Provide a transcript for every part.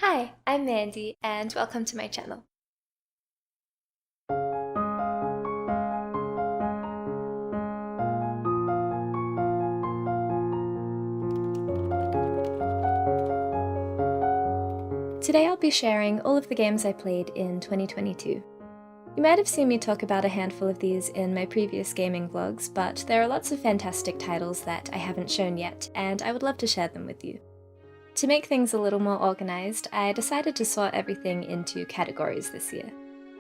Hi, I'm Mandy, and welcome to my channel. Today I'll be sharing all of the games I played in 2022. You might have seen me talk about a handful of these in my previous gaming vlogs, but there are lots of fantastic titles that I haven't shown yet, and I would love to share them with you. To make things a little more organized, I decided to sort everything into categories this year.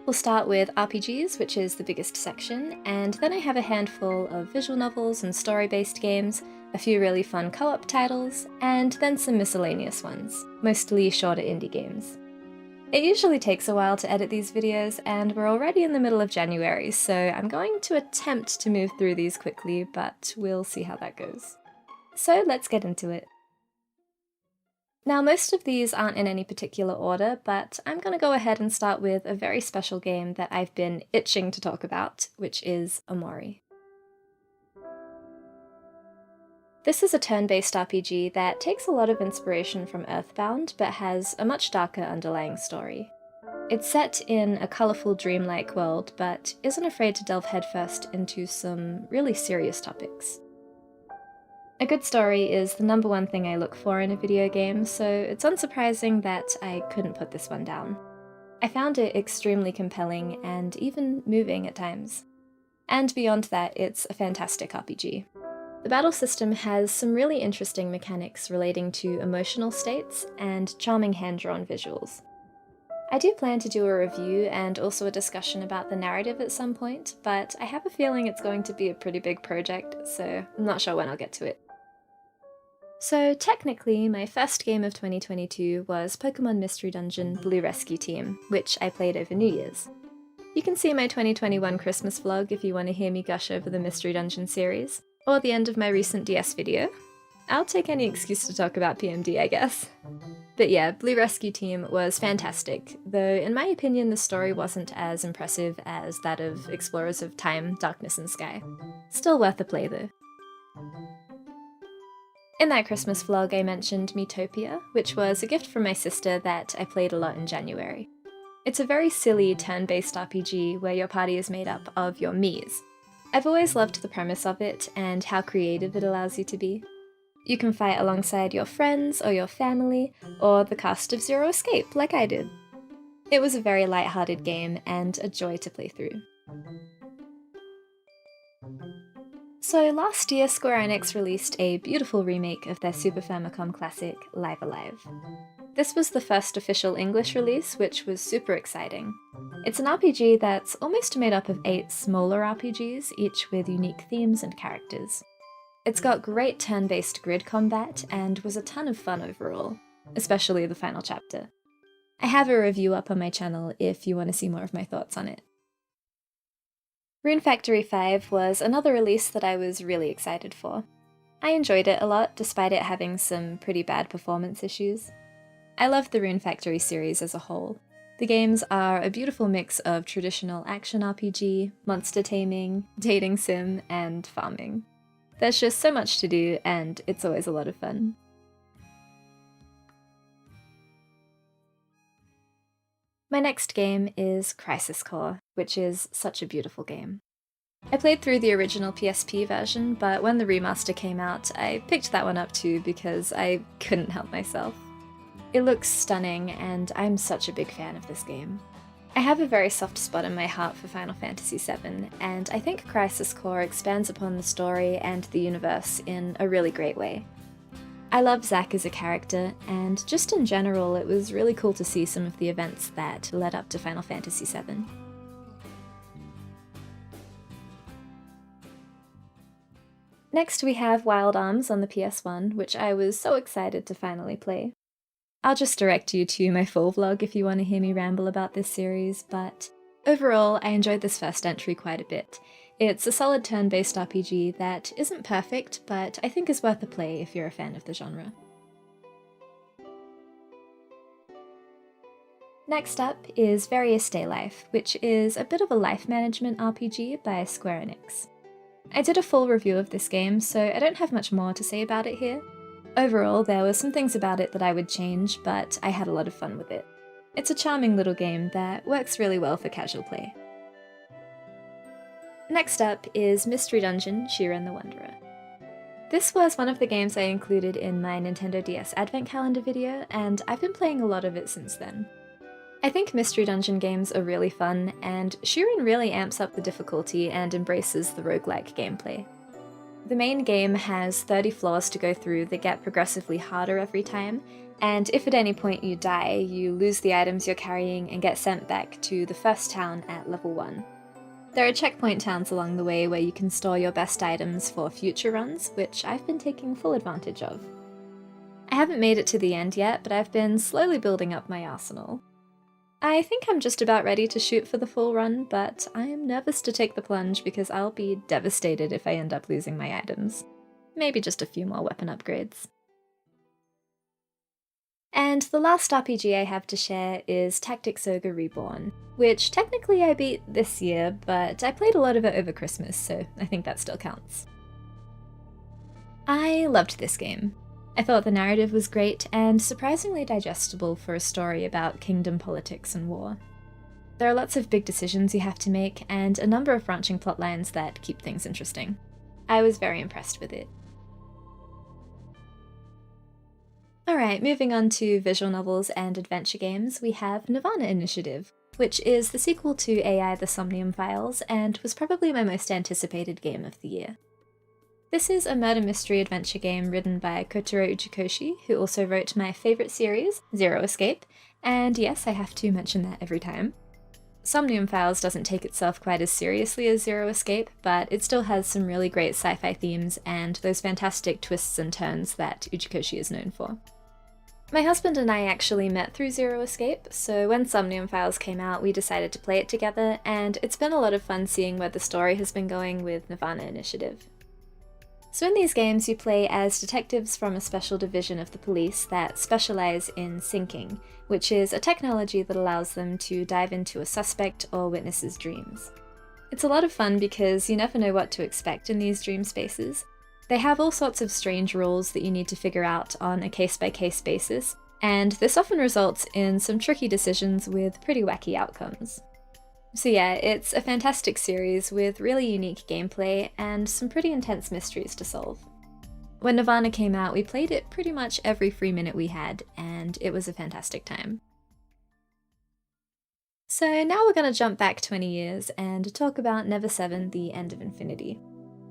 We'll start with RPGs, which is the biggest section, and then I have a handful of visual novels and story-based games, a few really fun co-op titles, and then some miscellaneous ones, mostly shorter indie games. It usually takes a while to edit these videos, and we're already in the middle of January, so I'm going to attempt to move through these quickly, but we'll see how that goes. So let's get into it. Now, most of these aren't in any particular order, but I'm going to go ahead and start with a very special game that I've been itching to talk about, which is Omori. This is a turn-based RPG that takes a lot of inspiration from Earthbound, but has a much darker underlying story. It's set in a colourful dreamlike world, but isn't afraid to delve headfirst into some really serious topics. A good story is the number one thing I look for in a video game, so it's unsurprising that I couldn't put this one down. I found it extremely compelling and even moving at times. And beyond that, it's a fantastic RPG. The battle system has some really interesting mechanics relating to emotional states and charming hand-drawn visuals. I do plan to do a review and also a discussion about the narrative at some point, but I have a feeling it's going to be a pretty big project, so I'm not sure when I'll get to it. So technically, my first game of 2022 was Pokemon Mystery Dungeon Blue Rescue Team, which I played over New Year's. You can see my 2021 Christmas vlog if you want to hear me gush over the Mystery Dungeon series, or the end of my recent DS video. I'll take any excuse to talk about PMD, I guess. But yeah, Blue Rescue Team was fantastic, though in my opinion the story wasn't as impressive as that of Explorers of Time, Darkness and Sky. Still worth a play though. In that Christmas vlog I mentioned Miitopia, which was a gift from my sister that I played a lot in January. It's a very silly turn-based RPG where your party is made up of your Miis. I've always loved the premise of it and how creative it allows you to be. You can fight alongside your friends or your family, or the cast of Zero Escape like I did. It was a very light-hearted game and a joy to play through. So last year Square Enix released a beautiful remake of their Super Famicom classic, Live Alive. This was the first official English release, which was super exciting. It's an RPG that's almost made up of 8 smaller RPGs, each with unique themes and characters. It's got great turn-based grid combat, and was a ton of fun overall, especially the final chapter. I have a review up on my channel if you want to see more of my thoughts on it. Rune Factory 5 was another release that I was really excited for. I enjoyed it a lot, despite it having some pretty bad performance issues. I love the Rune Factory series as a whole. The games are a beautiful mix of traditional action RPG, monster taming, dating sim, and farming. There's just so much to do, and it's always a lot of fun. My next game is Crisis Core, which is such a beautiful game. I played through the original PSP version, but when the remaster came out, I picked that one up too because I couldn't help myself. It looks stunning, and I'm such a big fan of this game. I have a very soft spot in my heart for Final Fantasy VII, and I think Crisis Core expands upon the story and the universe in a really great way. I love Zack as a character, and just in general it was really cool to see some of the events that led up to Final Fantasy VII. Next we have Wild Arms on the PS1, which I was so excited to finally play. I'll just direct you to my full vlog if you want to hear me ramble about this series, but overall I enjoyed this first entry quite a bit. It's a solid turn-based RPG that isn't perfect, but I think is worth a play if you're a fan of the genre. Next up is Various Day Life, which is a bit of a life management RPG by Square Enix. I did a full review of this game, so I don't have much more to say about it here. Overall, there were some things about it that I would change, but I had a lot of fun with it. It's a charming little game that works really well for casual play. Next up is Mystery Dungeon Shiren the Wanderer. This was one of the games I included in my Nintendo DS Advent Calendar video, and I've been playing a lot of it since then. I think Mystery Dungeon games are really fun, and Shiren really amps up the difficulty and embraces the roguelike gameplay. The main game has 30 floors to go through that get progressively harder every time, and if at any point you die, you lose the items you're carrying and get sent back to the first town at level 1. There are checkpoint towns along the way where you can store your best items for future runs, which I've been taking full advantage of. I haven't made it to the end yet, but I've been slowly building up my arsenal. I think I'm just about ready to shoot for the full run, but I'm nervous to take the plunge because I'll be devastated if I end up losing my items. Maybe just a few more weapon upgrades. And the last RPG I have to share is Tactics Ogre Reborn, which technically I beat this year, but I played a lot of it over Christmas, so I think that still counts. I loved this game. I thought the narrative was great and surprisingly digestible for a story about kingdom politics and war. There are lots of big decisions you have to make and a number of branching plotlines that keep things interesting. I was very impressed with it. Alright, moving on to visual novels and adventure games, we have Nirvana Initiative, which is the sequel to AI The Somnium Files and was probably my most anticipated game of the year. This is a murder mystery adventure game written by Kotaro Uchikoshi, who also wrote my favourite series, Zero Escape, and yes, I have to mention that every time. Somnium Files doesn't take itself quite as seriously as Zero Escape, but it still has some really great sci-fi themes and those fantastic twists and turns that Uchikoshi is known for. My husband and I actually met through Zero Escape, so when Somnium Files came out we decided to play it together, and it's been a lot of fun seeing where the story has been going with Nirvana Initiative. So in these games you play as detectives from a special division of the police that specialise in syncing, which is a technology that allows them to dive into a suspect or witness's dreams. It's a lot of fun because you never know what to expect in these dream spaces. They have all sorts of strange rules that you need to figure out on a case-by-case basis, and this often results in some tricky decisions with pretty wacky outcomes. So yeah, it's a fantastic series with really unique gameplay and some pretty intense mysteries to solve. When Nirvana came out, we played it pretty much every free minute we had, and it was a fantastic time. So now we're going to jump back 20 years and talk about Never 7: The End of Infinity.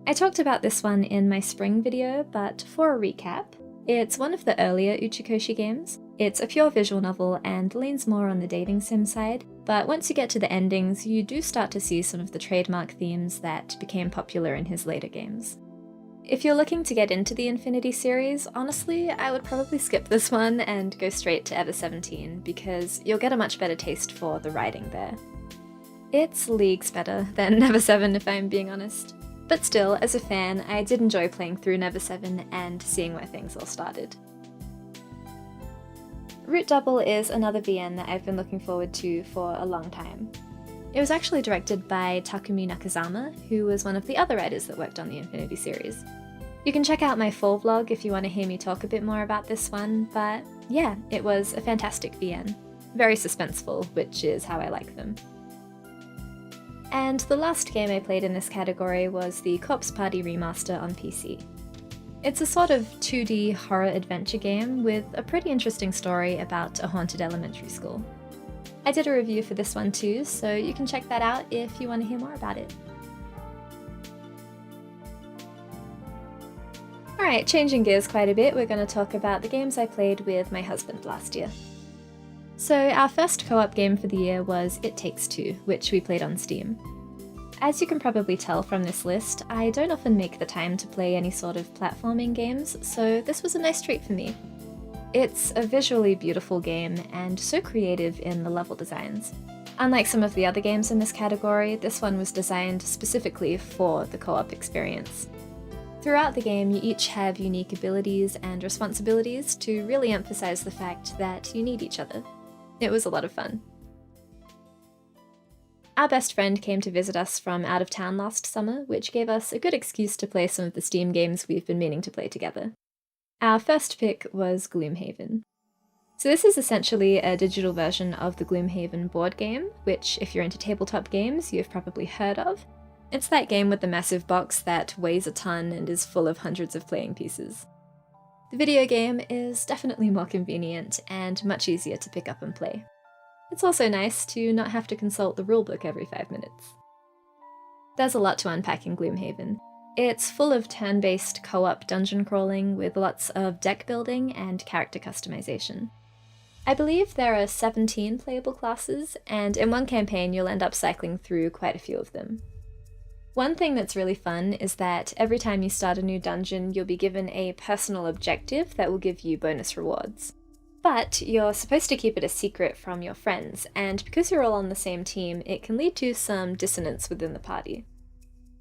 I talked about this one in my spring video, but for a recap, it's one of the earlier Uchikoshi games. It's a pure visual novel and leans more on the dating sim side, but once you get to the endings, you do start to see some of the trademark themes that became popular in his later games. If you're looking to get into the Infinity series, honestly, I would probably skip this one and go straight to Ever 17, because you'll get a much better taste for the writing there. It's leagues better than Never 7 if I'm being honest. But still, as a fan, I did enjoy playing through Never 7 and seeing where things all started. Root Double is another VN that I've been looking forward to for a long time. It was actually directed by Takumi Nakazama, who was one of the other writers that worked on the Infinity series. You can check out my full vlog if you want to hear me talk a bit more about this one, but yeah, it was a fantastic VN. Very suspenseful, which is how I like them. And the last game I played in this category was the Corpse Party remaster on PC. It's a sort of 2D horror adventure game with a pretty interesting story about a haunted elementary school. I did a review for this one too, so you can check that out if you want to hear more about it. Alright, changing gears quite a bit, we're going to talk about the games I played with my husband last year. So our first co-op game for the year was It Takes Two, which we played on Steam. As you can probably tell from this list, I don't often make the time to play any sort of platforming games, so this was a nice treat for me. It's a visually beautiful game and so creative in the level designs. Unlike some of the other games in this category, this one was designed specifically for the co-op experience. Throughout the game, you each have unique abilities and responsibilities to really emphasize the fact that you need each other. It was a lot of fun. Our best friend came to visit us from out of town last summer, which gave us a good excuse to play some of the Steam games we've been meaning to play together. Our first pick was Gloomhaven. So this is essentially a digital version of the Gloomhaven board game, which if you're into tabletop games, you've probably heard of. It's that game with the massive box that weighs a ton and is full of hundreds of playing pieces. The video game is definitely more convenient and much easier to pick up and play. It's also nice to not have to consult the rulebook every 5 minutes. There's a lot to unpack in Gloomhaven. It's full of turn-based co-op dungeon crawling with lots of deck building and character customization. I believe there are 17 playable classes, and in one campaign you'll end up cycling through quite a few of them. One thing that's really fun is that every time you start a new dungeon, you'll be given a personal objective that will give you bonus rewards. But you're supposed to keep it a secret from your friends, and because you're all on the same team, it can lead to some dissonance within the party.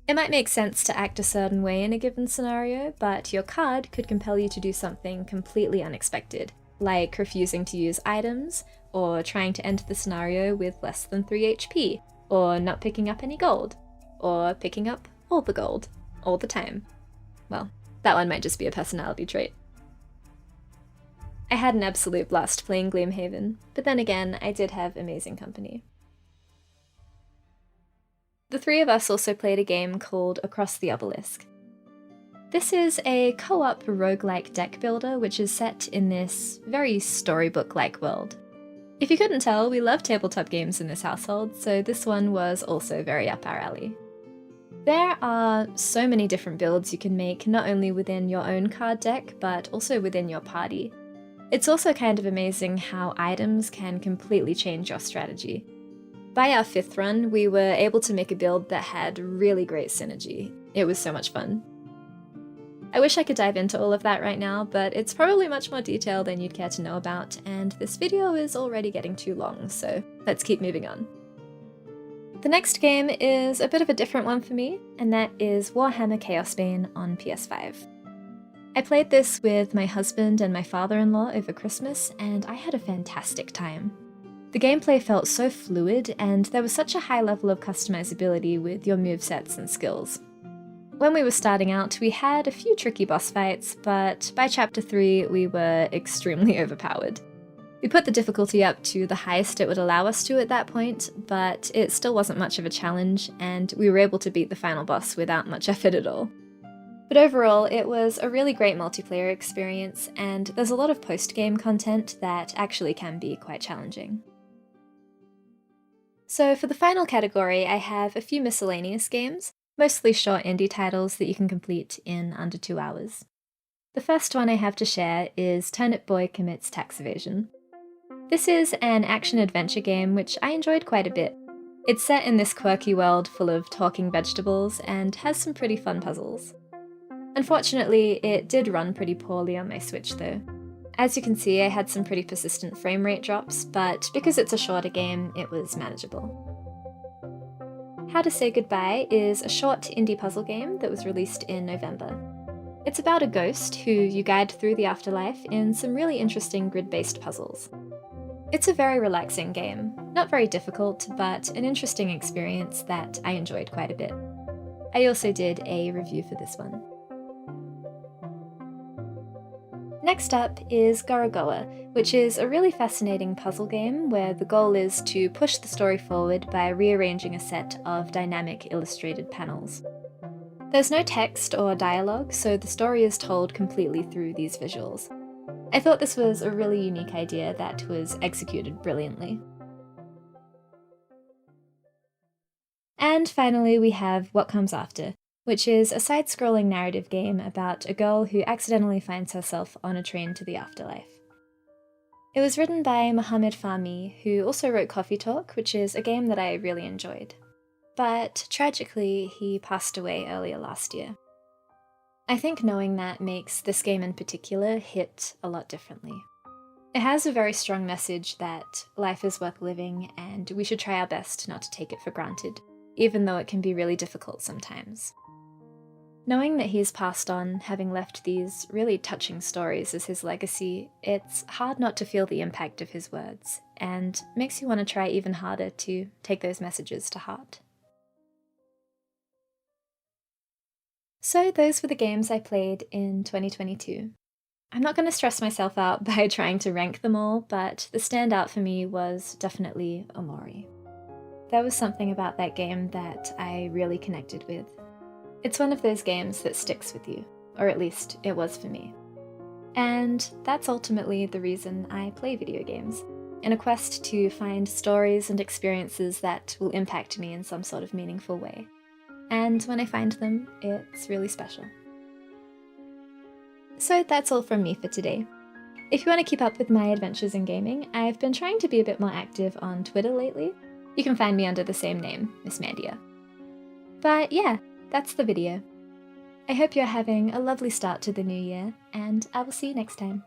It might make sense to act a certain way in a given scenario, but your card could compel you to do something completely unexpected, like refusing to use items, or trying to enter the scenario with less than 3 HP, or not picking up any gold, or picking up all the gold, all the time. Well, that one might just be a personality trait. I had an absolute blast playing Gloomhaven, but then again, I did have amazing company. The three of us also played a game called Across the Obelisk. This is a co-op roguelike deck builder which is set in this very storybook-like world. If you couldn't tell, we love tabletop games in this household, so this one was also very up our alley. There are so many different builds you can make, not only within your own card deck, but also within your party. It's also kind of amazing how items can completely change your strategy. By our 5th run, we were able to make a build that had really great synergy. It was so much fun. I wish I could dive into all of that right now, but it's probably much more detailed than you'd care to know about, and this video is already getting too long, so let's keep moving on. The next game is a bit of a different one for me, and that is Warhammer Chaosbane on PS5. I played this with my husband and my father-in-law over Christmas, and I had a fantastic time. The gameplay felt so fluid, and there was such a high level of customizability with your movesets and skills. When we were starting out, we had a few tricky boss fights, but by chapter 3 we were extremely overpowered. We put the difficulty up to the highest it would allow us to at that point, but it still wasn't much of a challenge, and we were able to beat the final boss without much effort at all. But overall, it was a really great multiplayer experience, and there's a lot of post-game content that actually can be quite challenging. So for the final category, I have a few miscellaneous games, mostly short indie titles that you can complete in under 2 hours. The first one I have to share is Turnip Boy Commits Tax Evasion. This is an action-adventure game which I enjoyed quite a bit. It's set in this quirky world full of talking vegetables and has some pretty fun puzzles. Unfortunately, it did run pretty poorly on my Switch though. As you can see, I had some pretty persistent frame rate drops, but because it's a shorter game, it was manageable. How to Say Goodbye is a short indie puzzle game that was released in November. It's about a ghost who you guide through the afterlife in some really interesting grid-based puzzles. It's a very relaxing game, not very difficult, but an interesting experience that I enjoyed quite a bit. I also did a review for this one. Next up is Gorogoa, which is a really fascinating puzzle game where the goal is to push the story forward by rearranging a set of dynamic illustrated panels. There's no text or dialogue, so the story is told completely through these visuals. I thought this was a really unique idea that was executed brilliantly. And finally we have What Comes After, which is a side-scrolling narrative game about a girl who accidentally finds herself on a train to the afterlife. It was written by Mohamed Fahmy, who also wrote Coffee Talk, which is a game that I really enjoyed. But tragically, he passed away earlier last year. I think knowing that makes this game in particular hit a lot differently. It has a very strong message that life is worth living and we should try our best not to take it for granted, even though it can be really difficult sometimes. Knowing that he's passed on, having left these really touching stories as his legacy, it's hard not to feel the impact of his words, and makes you want to try even harder to take those messages to heart. So those were the games I played in 2022. I'm not going to stress myself out by trying to rank them all, but the standout for me was definitely Omori. There was something about that game that I really connected with. It's one of those games that sticks with you, or at least it was for me. And that's ultimately the reason I play video games, in a quest to find stories and experiences that will impact me in some sort of meaningful way. And when I find them, it's really special. So that's all from me for today. If you want to keep up with my adventures in gaming, I've been trying to be a bit more active on Twitter lately. You can find me under the same name, Miss Mandy. But yeah, that's the video. I hope you're having a lovely start to the new year, and I will see you next time.